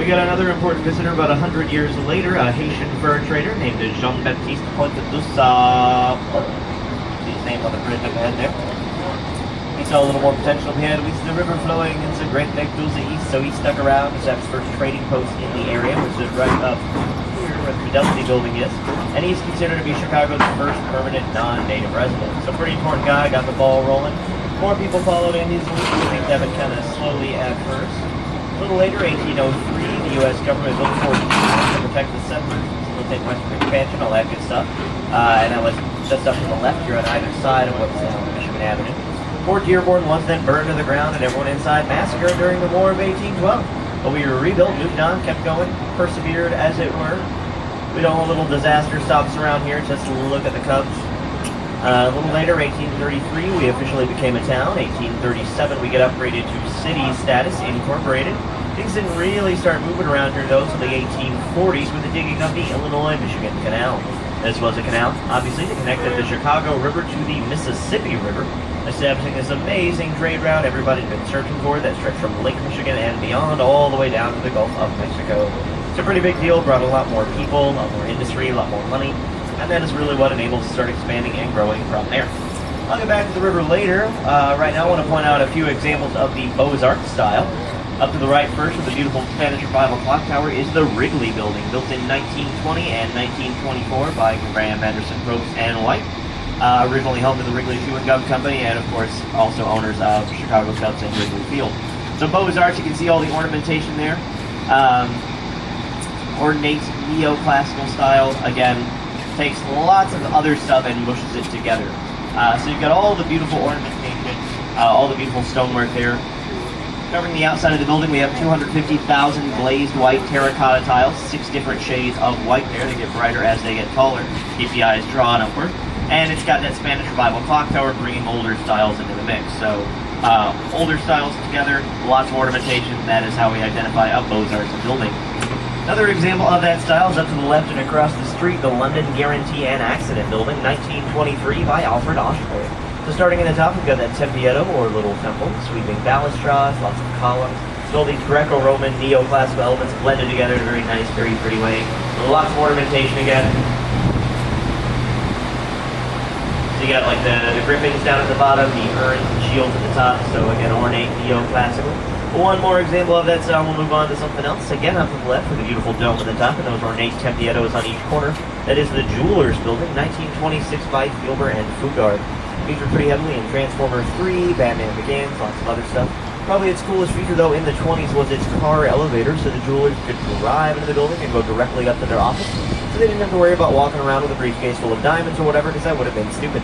We got another important visitor about 100 years later, a Haitian fur trader named Jean-Baptiste Pointe-Douce. See his name on the bridge up ahead there. He saw a little more potential up ahead. We see the river flowing into Great Lake to the east, so he stuck around to set his first trading post in the area, which is right up here where the Fidelity building is. And he's considered to be Chicago's first permanent non-native resident. So pretty important guy, got the ball rolling. More people followed in his lead. I think that went kind of slowly at first. A little later, 1803, the U.S. government built Fort Dearborn to protect the settlers, facilitate western expansion, all that good stuff. And that was just up to the left here on either side of what's now Michigan Avenue. Fort Dearborn was then burned to the ground and everyone inside massacred during the War of 1812. But we were rebuilt, moved on, kept going, persevered as it were. We don't want a little disaster stops around here, just look at the Cubs. A little later, 1833, we officially became a town. 1837, we get upgraded to city status, incorporated. Things didn't really start moving around here, though, until the 1840s with the digging of the Illinois-Michigan Canal. This was a canal, obviously, that connected the Chicago River to the Mississippi River, establishing this amazing trade route everybody's been searching for that stretched from Lake Michigan and beyond all the way down to the Gulf of Mexico. It's a pretty big deal, brought a lot more people, a lot more industry, a lot more money, and that is really what enables to start expanding and growing from there. I'll get back to the river later. Right now I want to point out a few examples of the Beaux-Arts style. Up to the right first with the beautiful Spanish Revival clock tower is the Wrigley Building, built in 1920 and 1924 by Graham Anderson, Probst, and White. Originally home to the Wrigley Shoe and Gum Company, and of course also owners of Chicago Cubs and Wrigley Field. So Beaux-Arts, you can see all the ornamentation there. Ornate neoclassical style, again, takes lots of other stuff and mushes it together. So you've got all the beautiful ornamentation, all the beautiful stonework there. Covering the outside of the building, we have 250,000 glazed white terracotta tiles, 6 different shades of white there. They get brighter as they get taller. Keep the eyes drawn upward. And it's got that Spanish Revival clock tower bringing older styles into the mix. So older styles together, lots of ornamentation. That is how we identify a Beaux-Arts building. Another example of that style is up to the left and across the street, the London Guarantee and Accident Building, 1923 by Alfred Oshboy. So starting in the top, we've got that Tempietto, or Little Temple, sweeping balustrades, lots of columns, so all these Greco-Roman neoclassical elements blended together in a very nice, very pretty way. Lots of ornamentation again. So you got like the griffins down at the bottom, the urns and shields at the top, so again, ornate, neoclassical. One more example of that style, we'll move on to something else. Again, up to the left with a beautiful dome at the top and those ornate Tempiettos on each corner. That is the Jewelers Building, 1926 by Filber and Fugard. Featured pretty heavily in Transformers 3, Batman Begins, lots of other stuff. Probably its coolest feature, though, in the 20s was its car elevator, so the jewelers could drive into the building and go directly up to their office. So they didn't have to worry about walking around with a briefcase full of diamonds or whatever, because that would have been stupid,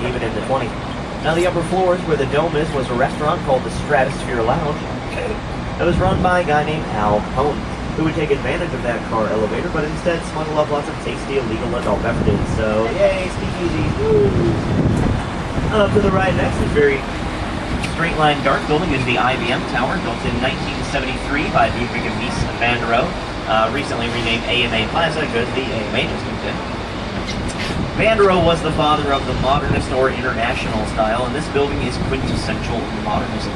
even in the 20s. Now, the upper floors, where the dome is, was a restaurant called the Stratosphere Lounge. That was run by a guy named Al Capone, who would take advantage of that car elevator, but instead smuggle up lots of tasty illegal adult beverages. So, yay, speakeasy, woo! Up to the right next is very straight-line dark building is the IBM Tower, built in 1973 by Ludwig and Mies van der Rohe, recently renamed AMA Plaza because the AMA just moved in. Van der Rohe was the father of the modernist or international style, and this building is quintessential modernism.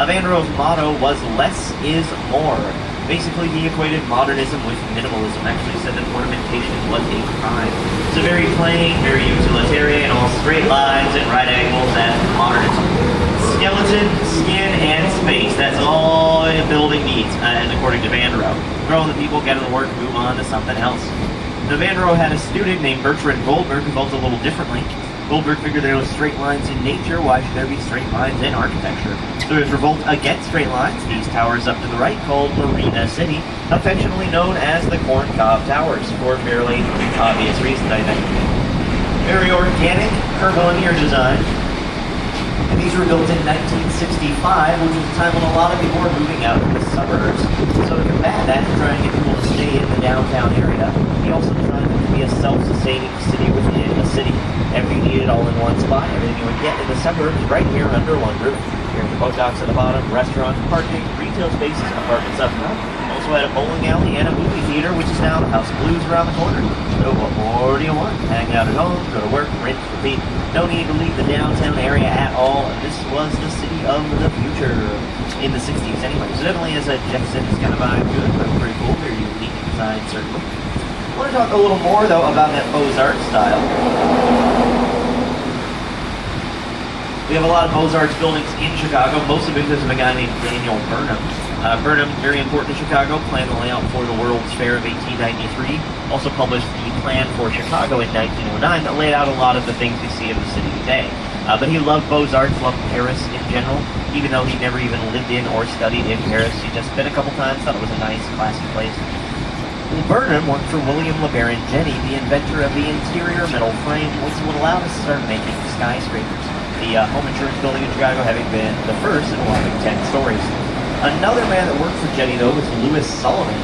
Van der Rohe's motto was less is more. Basically, he equated modernism with minimalism, actually said that ornamentation was a crime. It's a very plain, very utilitarian, all straight lines and right angles, and modernism. Skeleton, skin, and space, that's all a building needs, and according to Van der Rohe. Throw in the people, get to the work, move on to something else. Now, Van der Rohe had a student named Bertrand Goldberg who felt a little differently. Goldberg figured there were straight lines in nature, why should there be straight lines in architecture? So his revolt against straight lines, these towers up to the right, called Marina City, affectionately known as the Corn Cob Towers, for fairly obvious reasons, I think. Very organic, curvilinear design. And these were built in 1965, which was a time when a lot of people were moving out to the suburbs. So to combat that, to try and get people to stay in the downtown area, he also designed it to be a self-sustaining city within a city. Everything needed all in one spot, everything you would get in the suburbs right here under one roof. Here are the boat docks at the bottom, restaurants, parking, retail spaces, apartments up front. Also had a bowling alley and a movie theater, which is now the House of Blues around the corner. So what more do you want? Hang out at home, go to work, rinse, repeat. No need to leave the downtown area at all. This was the city of the future in the 60s anyway. So definitely as a Jetsons kind of vibe to it, but pretty cool, very unique design certainly. I want to talk a little more though about that Beaux-Arts style. We have a lot of Beaux-Arts buildings in Chicago, mostly because of a guy named Daniel Burnham. Burnham, very important to Chicago, planned the layout for the World's Fair of 1893. Also published the plan for Chicago in 1909 that laid out a lot of the things we see of the city today. But he loved Beaux-Arts, loved Paris in general, even though he never even lived in or studied in Paris. He just been a couple times, thought it was a nice, classy place. Burnham worked for William LeBaron Jenney, the inventor of the interior metal frame, which would allow us to start making skyscrapers. The home insurance building in Chicago having been the first in a whopping 10 stories. Another man that worked for Jenney, though, was Louis Sullivan.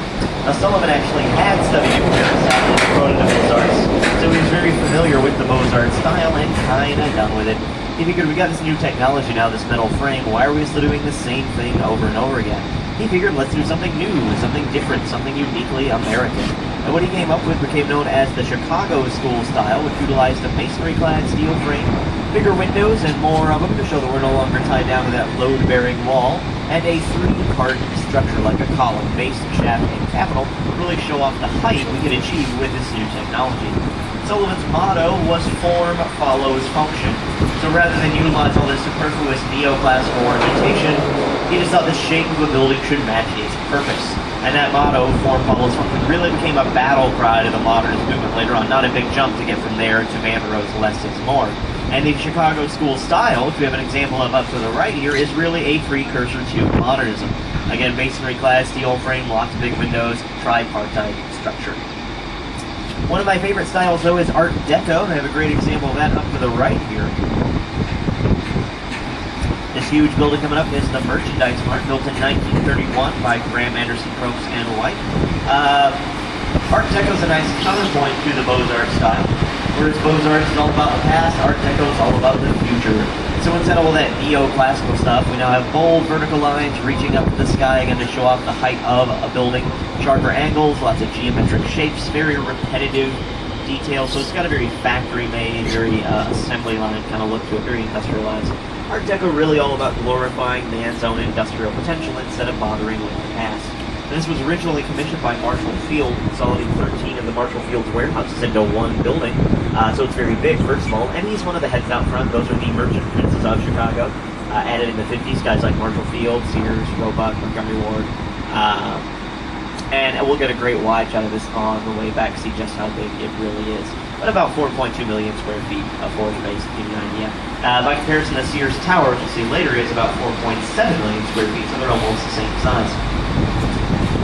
Now, Sullivan actually had studied in Paris after he promoted to Beaux-Arts, so he was very familiar with the Beaux-Arts style and kind of done with it. He figured, we got this new technology now, this metal frame, why are we still doing the same thing over and over again? He figured, let's do something new, something different, something uniquely American. And what he came up with became known as the Chicago School style, which utilized a masonry-clad steel frame, bigger windows, and more of them to show that we're no longer tied down to that load-bearing wall, and a three-part structure like a column, base, shaft, and capital to really show off the height we could achieve with this new technology. Sullivan's motto was form follows function. So rather than utilize all this superfluous neoclassical ornamentation, he just thought the shape of a building should match its purpose. And that motto, form follows function, really became a battle cry to the modernist movement later on, not a big jump to get from there to Vanderrohe's less is more. And the Chicago School style, which we have an example of up to the right here, is really a precursor to modernism. Again, masonry-clad steel frame, lots of big windows, tripartite structure. One of my favorite styles, though, is Art Deco, and I have a great example of that up to the right here. This huge building coming up is the Merchandise Mart, built in 1931 by Graham Anderson, Probst, and White. Art Deco is a nice counterpoint to the Beaux-Arts style. Whereas Beaux-Arts is all about the past, Art Deco is all about the future. So instead of all that neoclassical stuff, we now have bold vertical lines reaching up to the sky again to show off the height of a building. Sharper angles, lots of geometric shapes, very repetitive details. So it's got a very factory-made, very assembly line kind of look to it, very industrialized. Art Deco really all about glorifying man's own industrial potential instead of bothering with the past. This was originally commissioned by Marshall Field, consolidating 13 of the Marshall Field's warehouses into one building. So it's very big, first of all, and he's one of the heads out front. Those are the merchant princes of Chicago. Added in the 50s, guys like Marshall Field, Sears, Roebuck, Montgomery Ward. And we'll get a great wide shot of this on the way back, see just how big it really is. But about 4.2 million square feet of floor space, to give you an idea. By comparison, the Sears Tower, which you'll see later, is about 4.7 million square feet, so they're almost the same size.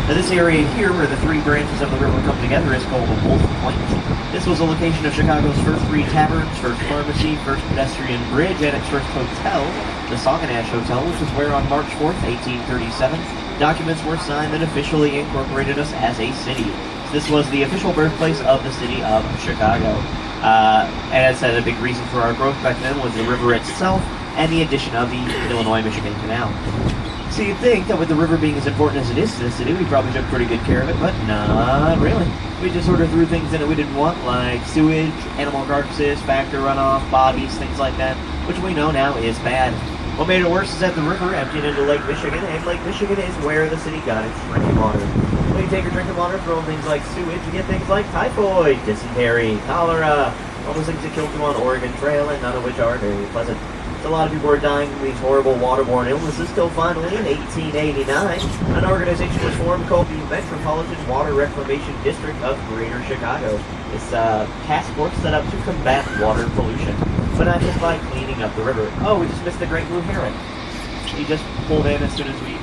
Now this area here, where the three branches of the river come together, is called Wolf Point. This was a location of Chicago's first three taverns, first pharmacy, first pedestrian bridge, and its first hotel, the Sauganash Hotel, which is where on March 4th, 1837, documents were signed that officially incorporated us as a city. This was the official birthplace of the city of Chicago. And as I said, a big reason for our growth back then was the river itself and the addition of the Illinois-Michigan Canal. So you'd think that with the river being as important as it is to the city, we probably took pretty good care of it, but not really. We just sort of threw things in that we didn't want, like sewage, animal carcasses, factory runoff, bodies, things like that, which we know now is bad. What made it worse is that the river emptied into Lake Michigan, and Lake Michigan is where the city got its drinking water. When you take your drinking water, throw in things like sewage, you get things like typhoid, dysentery, cholera, all those things that killed you on the Oregon Trail, and none of which are very pleasant. A lot of people are dying from these horrible waterborne illnesses till finally in 1889, an organization was formed called the Metropolitan Water Reclamation District of Greater Chicago. This task force set up to combat water pollution, but not just by cleaning up the river. Oh, we just missed the great blue heron. He just pulled in as soon as we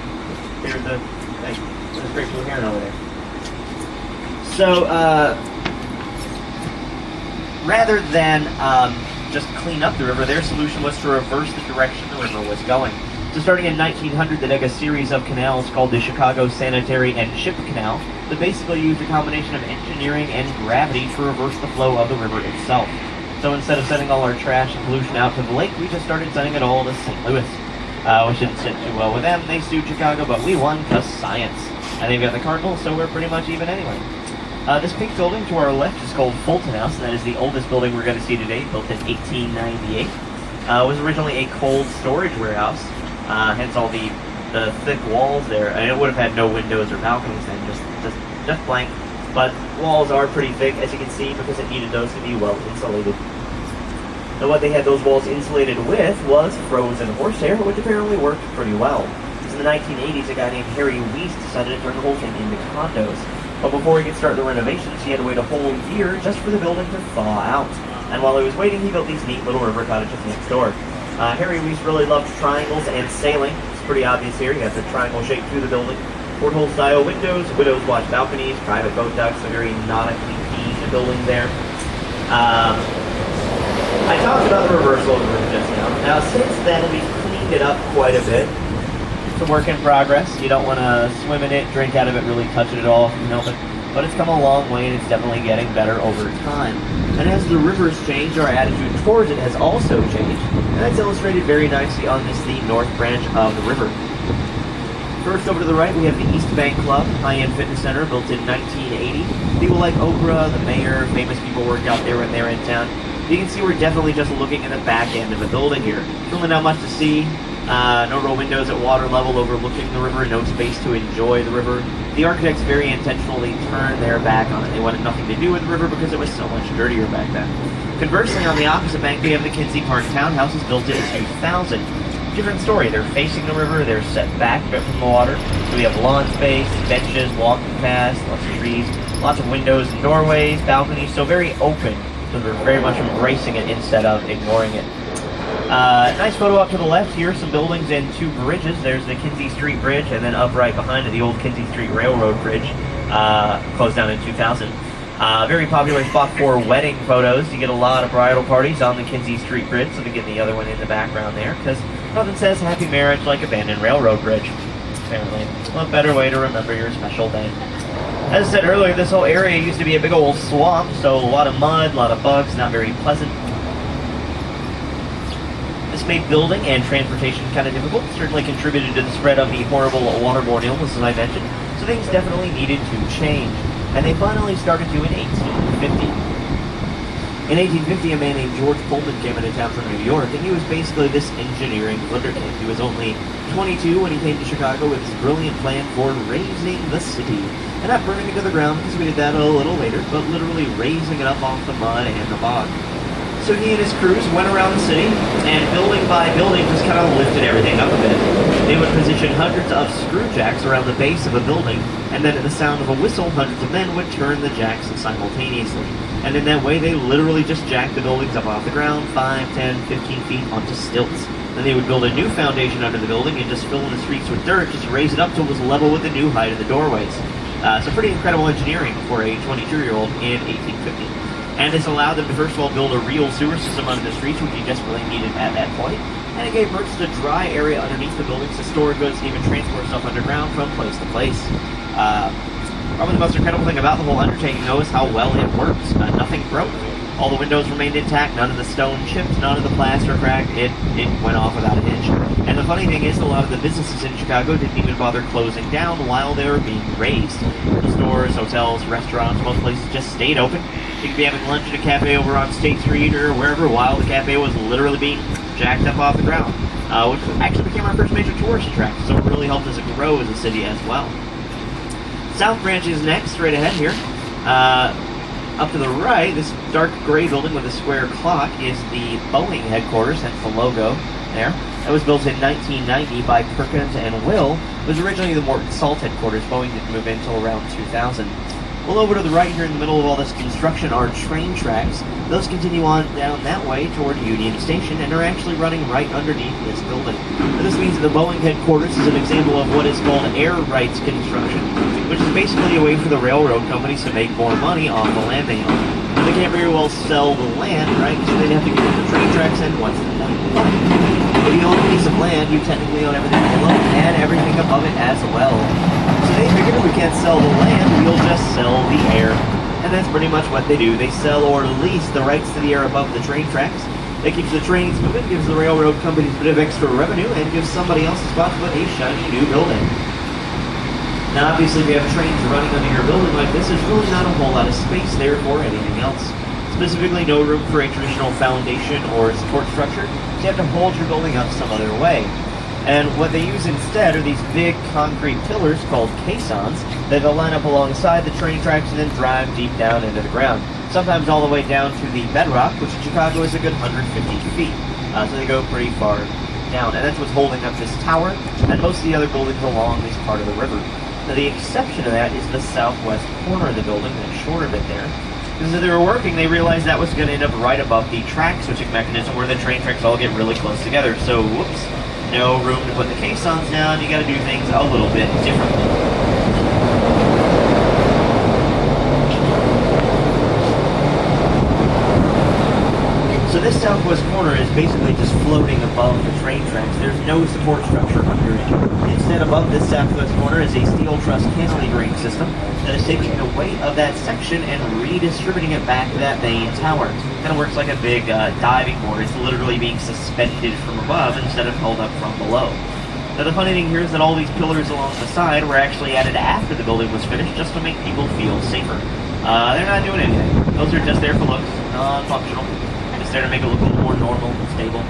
cleared the thing. There's a great blue heron over there. So, rather than just clean up the river, their solution was to reverse the direction the river was going. So starting in 1900, they dug a series of canals called the Chicago Sanitary and Ship Canal that basically used a combination of engineering and gravity to reverse the flow of the river itself. So instead of sending all our trash and pollution out to the lake, we just started sending it all to St. Louis. Which didn't sit too well with them. They sued Chicago, but we won because science. And they've got the Cardinals, so we're pretty much even anyway. This pink building to our left is called Fulton House, and that is the oldest building we're going to see today, built in 1898. It was originally a cold storage warehouse. hence all the thick walls there. And it would have had no windows or balconies then, just blank. But walls are pretty thick, as you can see, because it needed those to be well insulated. And what they had those walls insulated with was frozen horsehair, which apparently worked pretty well. In the 1980s, a guy named Harry Weist decided to turn the whole thing into condos. But before he could start the renovations, he had to wait a whole year just for the building to thaw out. And while he was waiting, he built these neat little river cottages next door. Harry Weist really loved triangles and sailing. It's pretty obvious here. You have the triangle shape through the building. Porthole style windows, widow's watch balconies, private boat decks, a very nautically themed building there. I talked about the reversal of the roof just now. Now, since then, we've cleaned it up quite a bit. It's a work in progress. You don't want to swim in it, drink out of it, really touch it at all if you can help it. But it's come a long way, and it's definitely getting better over time. And as the rivers change, our attitude towards it has also changed. And that's illustrated very nicely on this, the north branch of the river. First, over to the right, we have the East Bank Club, high-end fitness center built in 1980. People like Oprah, the mayor, famous people work out there when they're in town. You can see we're definitely just looking at the back end of the building here. There's really not much to see. No real windows at water level overlooking the river, no space to enjoy the river. The architects very intentionally turned their back on it. They wanted nothing to do with the river because it was so much dirtier back then. Conversely, on the opposite bank, we have the Kinsey Park townhouses built in 2000. Different story. They're facing the river, they're set back a bit from the water. So we have lawn space, benches, walking paths, lots of trees, lots of windows and doorways, balconies, so very open. So they're very much embracing it instead of ignoring it. Nice photo up to the left here, some buildings and two bridges. There's the Kinsey Street Bridge, and then up right behind it, the old Kinsey Street Railroad Bridge, closed down in 2000. Very popular spot for wedding photos. You get a lot of bridal parties on the Kinsey Street Bridge, so they get the other one in the background there, because nothing says happy marriage like abandoned railroad bridge, apparently. What better way to remember your special day? As I said earlier, this whole area used to be a big old swamp, so a lot of mud, a lot of bugs, not very pleasant. This made building and transportation kind of difficult, certainly contributed to the spread of the horrible waterborne illnesses I mentioned, so things definitely needed to change. And they finally started to in 1850. In 1850, a man named George Pullman came into town from New York, and he was basically this engineering wonderkind. He was only 22 when he came to Chicago with his brilliant plan for raising the city. And not burning it to the ground, because we did that a little later, but literally raising it up off the mud and the bog. So he and his crews went around the city, and building by building just kind of lifted everything up a bit. They would position hundreds of screw jacks around the base of a building, and then at the sound of a whistle, hundreds of men would turn the jacks simultaneously. And in that way, they literally just jacked the buildings up off the ground 5, 10, 15 feet onto stilts. Then they would build a new foundation under the building and just fill in the streets with dirt, just raise it up till it was level with the new height of the doorways. So pretty incredible engineering for a 22-year-old in 1850. And this allowed them to first of all build a real sewer system under the streets, which you desperately needed at that point. And it gave merchants a dry area underneath the buildings to store goods and even transport stuff underground from place to place. Probably the most incredible thing about the whole undertaking, though, is how well it worked. Nothing broke. All the windows remained intact, none of the stone chipped, none of the plaster cracked. It went off without a hitch. And the funny thing is, a lot of the businesses in Chicago didn't even bother closing down while they were being raised. The stores, hotels, restaurants, most places just stayed open. You could be having lunch at a cafe over on State Street or wherever while the cafe was literally being jacked up off the ground, which actually became our first major tourist attraction, so it really helped us grow as a city as well. South Branch is next, straight ahead here. Up to the right, this dark gray building with a square clock is the Boeing headquarters, hence the logo there. That was built in 1990 by Perkins and Will. It was originally the Morton Salt headquarters. Boeing didn't move in until around 2000. Well, over to the right here in the middle of all this construction are train tracks. Those continue on down that way toward Union Station and are actually running right underneath this building. And this means that the Boeing headquarters is an example of what is called air rights construction, which is basically a way for the railroad companies to make more money off the land they own. And they can't very well sell the land, right? So they'd have to give it the train tracks, and what's the point? If you own a piece of land, you technically own everything below it and everything above it as well. So they figured if we can't sell the land, we'll just sell the air. And that's pretty much what they do. They sell or lease the rights to the air above the train tracks. That keeps the trains moving, gives the railroad companies a bit of extra revenue, and gives somebody else a spot to put a shiny new building. Now obviously if you have trains running under your building like this, there's really not a whole lot of space there for anything else. Specifically no room for a traditional foundation or support structure, so you have to hold your building up some other way. And what they use instead are these big concrete pillars called caissons that they'll line up alongside the train tracks and then drive deep down into the ground. Sometimes all the way down to the bedrock, which in Chicago is a good 150 feet. So they go pretty far down. And that's what's holding up this tower and most of the other buildings along this part of the river. Now the exception to that is the southwest corner of the building, that shorter bit there. Because as they were working, they realized that was going to end up right above the track switching mechanism where the train tracks all get really close together. So, whoops, no room to put the caissons down. You got to do things a little bit differently. So this southwest corner is basically just floating above the train tracks. There's no support structure under it. Instead, above this southwest corner is a steel truss cantilevering system that is taking the weight of that section and redistributing it back to that main tower. It kind of works like a big diving board. It's literally being suspended from above instead of held up from below. Now the funny thing here is that all these pillars along the side were actually added after the building was finished just to make people feel safer. They're not doing anything. Those are just there for looks, non-functional. There to make it look a little more normal and stable.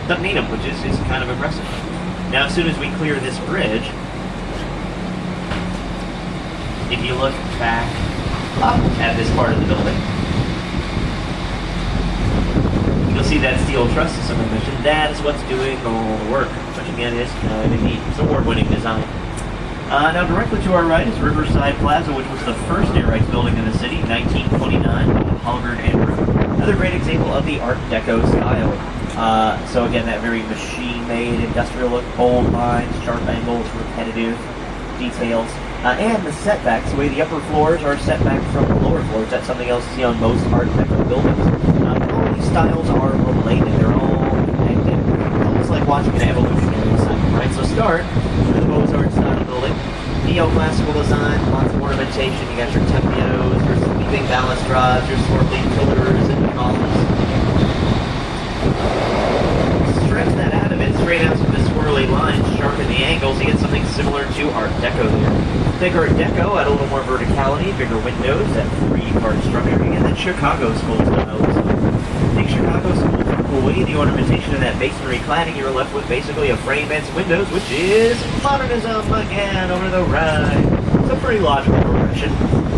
Doesn't need them, which is kind of impressive. Now, as soon as we clear this bridge, if you look back up at this part of the building, you'll see that steel truss system I mentioned. That is what's doing all the work, which again is kind of neat. It's award-winning design. Now, directly to our right is Riverside Plaza, which was the first air rights building in the city, 1929, by Hollingard and Root. Another great example of the Art Deco style. So again, that very machine-made industrial look, bold lines, sharp angles, repetitive details, and the setbacks, the way the upper floors are set back from the lower floors. That's something else you see on most Art Deco buildings. And all these styles are related. They're all connected. It's almost like watching an evolutionary cycle, right? So start with the Beaux-Arts style building. Neoclassical design, lots of ornamentation. You got your tempios, your sweeping balustrades, your swirling pillars and columns. Stretch that out a bit, straight out some of the swirly lines, sharpen the angles, you get something similar to Art Deco there. Take Art Deco, add a little more verticality, bigger windows, that three-part structure, and then Chicago school style. Take Chicago school, away the ornamentation of that masonry cladding, you're left with basically a frame and some windows, which is modernism again over the right. It's a pretty logical progression.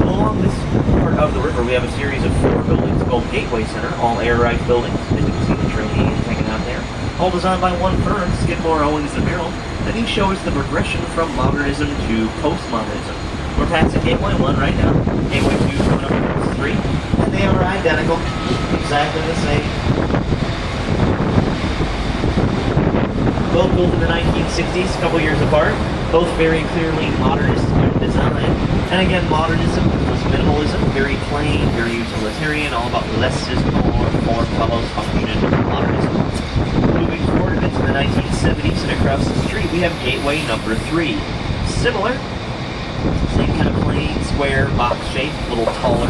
Along this part of the river, we have a series of 4 buildings called Gateway Center, all air rights buildings. As you can see the trainees hanging out there. All designed by one firm, Skidmore, Owings & Merrill. And these show us the progression from modernism to postmodernism. We're past Gateway 1 right now. Gateway 2 coming up with 3. And they are identical. Exactly the same. Both built in the 1960s, a couple years apart. Both very clearly modernist in design. And again, modernism was minimalism, very plain, very utilitarian, all about less is more, form follows function, modernism. Moving forward a bit to the 1970s and across the street, we have Gateway number 3. Similar, same kind of plain, square, box shape, a little taller.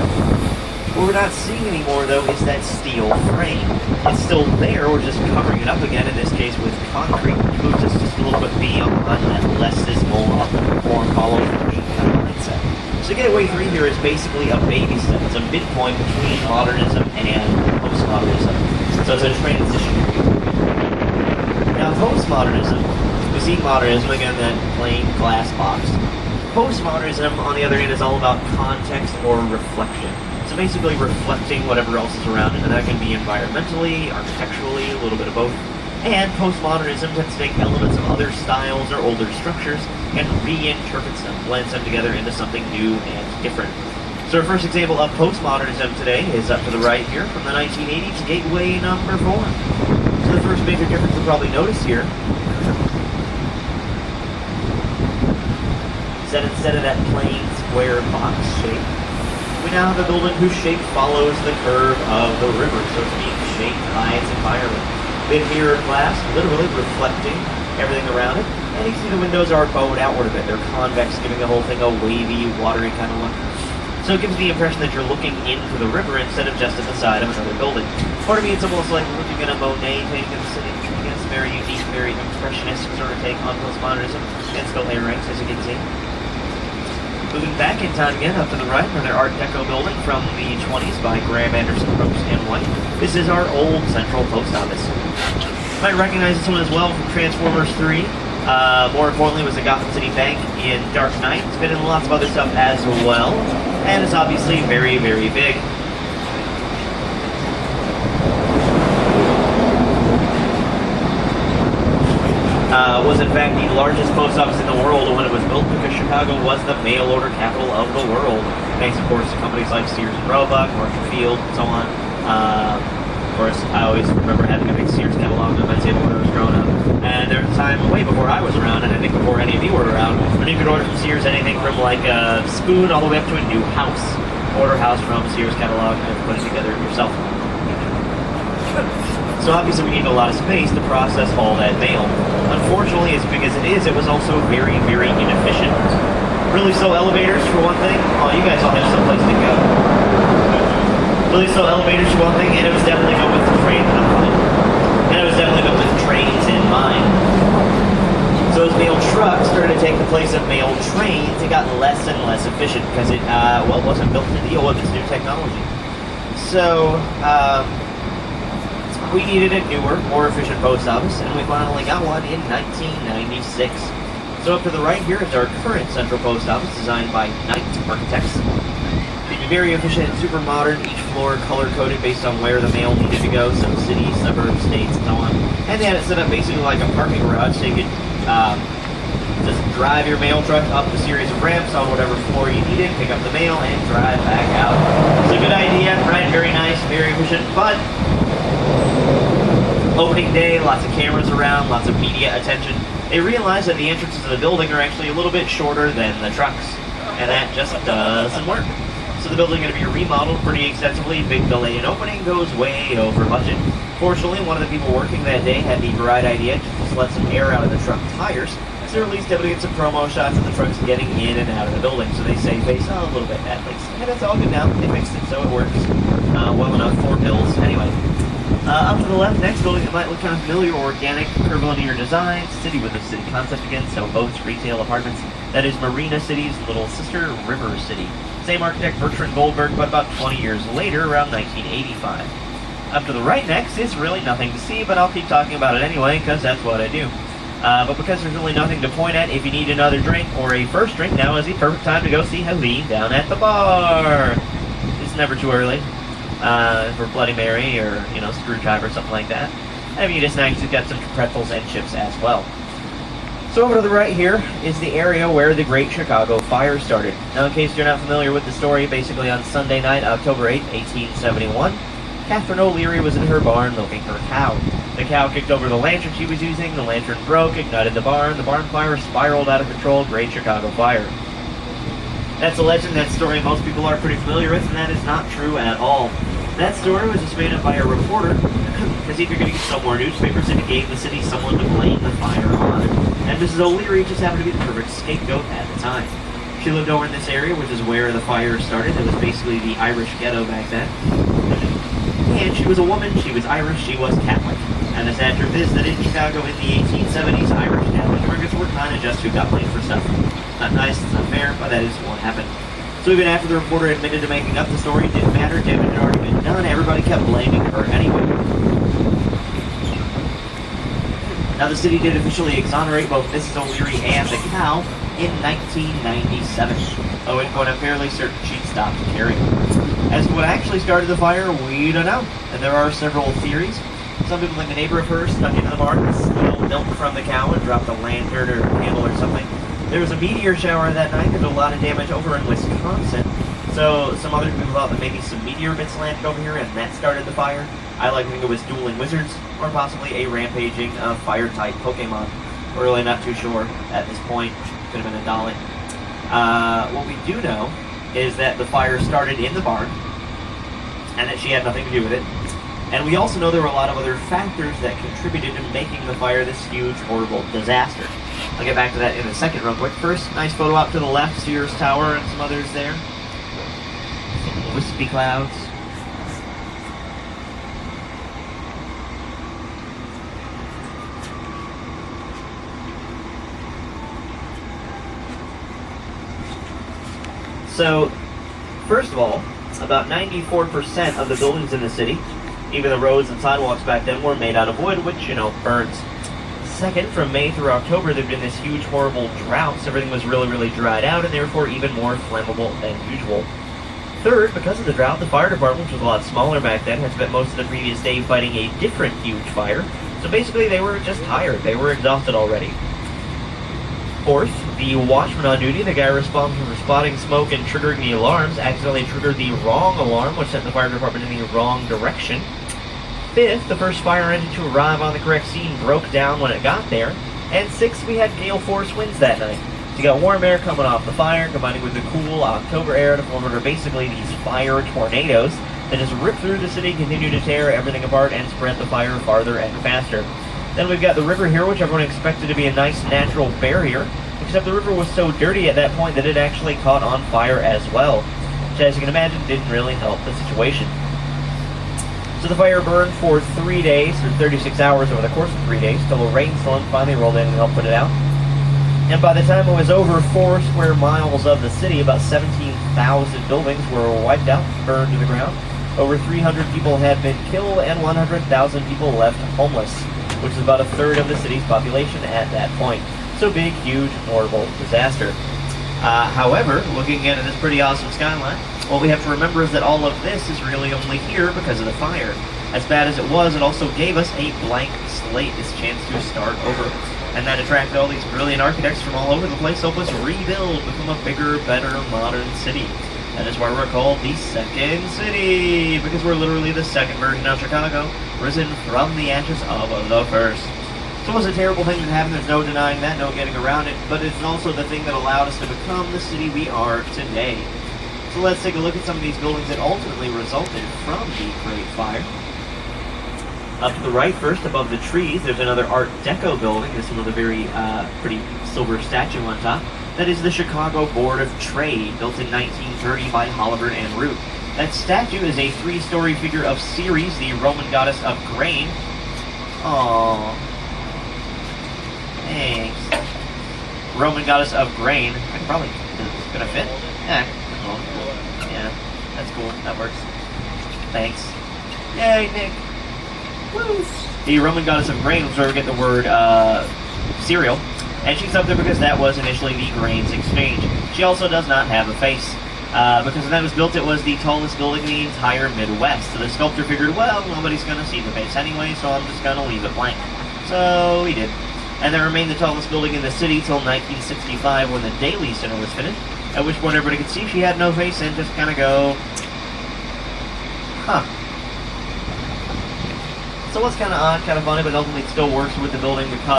What we're not seeing anymore, though, is that steel frame. It's still there, we're just covering it up again, in this case with concrete, which moves us just a little bit beyond that less is more, form follows function kind of mindset. So Gateway 3 here is basically a baby step. It's a midpoint between modernism and postmodernism. So it's a transition period. Now, postmodernism, we see modernism, again, that plain glass box. Postmodernism, on the other hand, is all about context or reflection. So basically reflecting whatever else is around it, and that can be environmentally, architecturally, a little bit of both. And postmodernism tends to take elements of other styles or older structures and reinterprets them, blends them together into something new and different. So our first example of postmodernism today is up to the right here from the 1980s, Gateway number 4. So the first major difference you'll probably notice here is that instead of that plain square box shape, we now have a building whose shape follows the curve of the river, so it's being shaped by its environment. Big mirror glass, literally reflecting everything around it, and you see the windows are bowed outward a bit. They're convex, giving the whole thing a wavy, watery kind of look. So it gives the impression that you're looking into the river instead of just at the side of another building. Part of me, it's almost like looking at a Monet painting of the city. I guess very unique, very impressionist sort of take on postmodernism, and still air rights, as you can see. Moving back in time again, up to the right, another Art Deco building from the 20s by Graham Anderson, Probst & White. This is our old Central Post Office. You might recognize this one as well from Transformers 3. More importantly, was the Gotham City Bank in Dark Knight. It's been in lots of other stuff as well, and it's obviously very, very big. Was in fact the largest post office in the world when it was built, because Chicago was the mail order capital of the world. Thanks, of course, to companies like Sears and Roebuck, Marshall Field, and so on. Of course, I always remember having a big Sears catalog on my table when I was growing up. And there was a time way before I was around, and I think before any of you were around, when you could order from Sears anything from like a spoon all the way up to a new house. Order house from Sears catalog and put it together yourself. So obviously we needed a lot of space to process all that mail. Unfortunately, as big as it was also very, very inefficient. Really slow elevators, for one thing. Oh, you guys all have someplace to go. Really slow elevators, for one thing, and it was definitely built with trains in mind. So as mail trucks started to take the place of mail trains, it got less and less efficient because it, wasn't built to deal with its new technology. So, we needed a newer, more efficient post office, and we finally got one in 1996. So up to the right here is our current central post office, designed by Knight Architects. It'd be very efficient and super modern, each floor color-coded based on where the mail needed to go, so cities, suburbs, states, and so on. And they had it set up basically like a parking garage, so you could just drive your mail truck up a series of ramps on whatever floor you needed, pick up the mail, and drive back out. It's a good idea, right? Very nice, very efficient, but opening day, lots of cameras around, lots of media attention. They realized that the entrances of the building are actually a little bit shorter than the trucks, and that just doesn't work. So the building is going to be remodeled pretty extensively. Big delay in opening, goes way over budget. Fortunately, one of the people working that day had the bright idea to just let some air out of the truck tires, so they're at least able to get some promo shots of the trucks getting in and out of the building. So they save face a little bit at least. And it's all good now. They fixed it, so it works well enough for bills. Anyway. Up to the left, next building that might look kind of familiar, organic, curvilinear design, city with a city concept again, so boats, retail, apartments. That is Marina City's little sister, River City. Same architect, Bertrand Goldberg, but about 20 years later, around 1985. Up to the right next is really nothing to see, but I'll keep talking about it anyway, because that's what I do. But because there's really nothing to point at, if you need another drink or a first drink, now is the perfect time to go see Helene down at the bar. It's never too early. For Bloody Mary or, Screwdriver or something like that. And if you need a snack, you've got some pretzels and chips as well. So over to the right here is the area where the Great Chicago Fire started. Now, in case you're not familiar with the story, basically on Sunday night, October 8, 1871, Catherine O'Leary was in her barn milking her cow. The cow kicked over the lantern she was using, the lantern broke, ignited the barn fire spiraled out of control, Great Chicago Fire. That's a legend, that story most people are pretty familiar with, and that is not true at all. That story was just made up by a reporter, because he figured he could sell more newspapers if he gave the city someone to blame the fire on. And Mrs. O'Leary just happened to be the perfect scapegoat at the time. She lived over in this area, which is where the fire started. It was basically the Irish ghetto back then. And she was a woman, she was Irish, she was Catholic. And the sad truth is that in Chicago in the 1870s, Irish Catholic immigrants were kind of just who got blamed for stuff. It's not nice, it's not fair, but that is what happened. So even after the reporter admitted to making up the story, it didn't matter, damage had already been done, everybody kept blaming her anyway. Now the city did officially exonerate both Mrs. O'Leary and the cow in 1997. Oh, and when a fairly certain she'd stopped caring. As to what actually started the fire, we don't know. And there are several theories. Some people think a neighbor of hers snuck into the barn and stole milk from the cow and dropped a lantern or a candle or something. There was a meteor shower that night that did a lot of damage over in Wisconsin. So some other people thought that maybe some meteor bits landed over here and that started the fire. I like to think it was dueling wizards or possibly a rampaging fire-type Pokemon. We're really not too sure at this point. Could have been a Dalek. What we do know is that the fire started in the barn and that she had nothing to do with it. And we also know there were a lot of other factors that contributed to making the fire this huge, horrible disaster. I'll get back to that in a second real quick. First, nice photo out to the left, Sears Tower and some others there. Some wispy clouds. So, first of all, about 94% of the buildings in the city, even the roads and sidewalks back then, were made out of wood, which, burns. Second, from May through October, there'd been this huge, horrible drought, so everything was really, really dried out, and therefore even more flammable than usual. Third, because of the drought, the fire department, which was a lot smaller back then, had spent most of the previous day fighting a different huge fire, so basically they were just tired. They were exhausted already. Fourth, the watchman on duty, the guy responsible for spotting smoke and triggering the alarms, accidentally triggered the wrong alarm, which sent the fire department in the wrong direction. Fifth, the first fire engine to arrive on the correct scene broke down when it got there. And sixth, we had gale force winds that night. So you got warm air coming off the fire, combining with the cool October air to form what are basically these fire tornadoes that just rip through the city, continue to tear everything apart, and spread the fire farther and faster. Then we've got the river here, which everyone expected to be a nice natural barrier, except the river was so dirty at that point that it actually caught on fire as well, which, as you can imagine, didn't really help the situation. So the fire burned for 3 days, or 36 hours over the course of 3 days, till a rainstorm finally rolled in and helped put it out. And by the time it was over 4 square miles of the city, about 17,000 buildings were wiped out, burned to the ground. Over 300 people had been killed, and 100,000 people left homeless, which is about a third of the city's population at that point. So big, huge, horrible disaster. However, looking at this pretty awesome skyline, what we have to remember is that all of this is really only here because of the fire. As bad as it was, it also gave us a blank slate, this chance to start over. And that attracted all these brilliant architects from all over the place to help us rebuild, become a bigger, better, modern city. That is why we're called the Second City, because we're literally the second version of Chicago, risen from the ashes of the first. So it was a terrible thing that happened, there's no denying that, no getting around it, but it's also the thing that allowed us to become the city we are today. So let's take a look at some of these buildings that ultimately resulted from the Great Fire. Up to the right first, above the trees, there's another Art Deco building. This one with a very pretty silver statue on top. That is the Chicago Board of Trade, built in 1930 by Holabird and Root. That statue is a 3-story figure of Ceres, the Roman goddess of grain. Aww. Thanks. Roman goddess of grain. I can probably... It's gonna fit? Yeah. Oh, yeah. That's cool. That works. Thanks. Yay, Nick. Woo. The Roman goddess of grain was where we get the word cereal, and she's up there because that was initially the grains exchange. She also does not have a face. Because when that was built, it was the tallest building in the entire Midwest. So the sculptor figured, well, nobody's going to see the face anyway, so I'm just going to leave it blank. So he did. And that remained the tallest building in the city till 1965 when the Daily Center was finished, at which point everybody could see she had no face and just kind of go, huh. So it was kind of odd, kind of funny, but ultimately it still works with the building because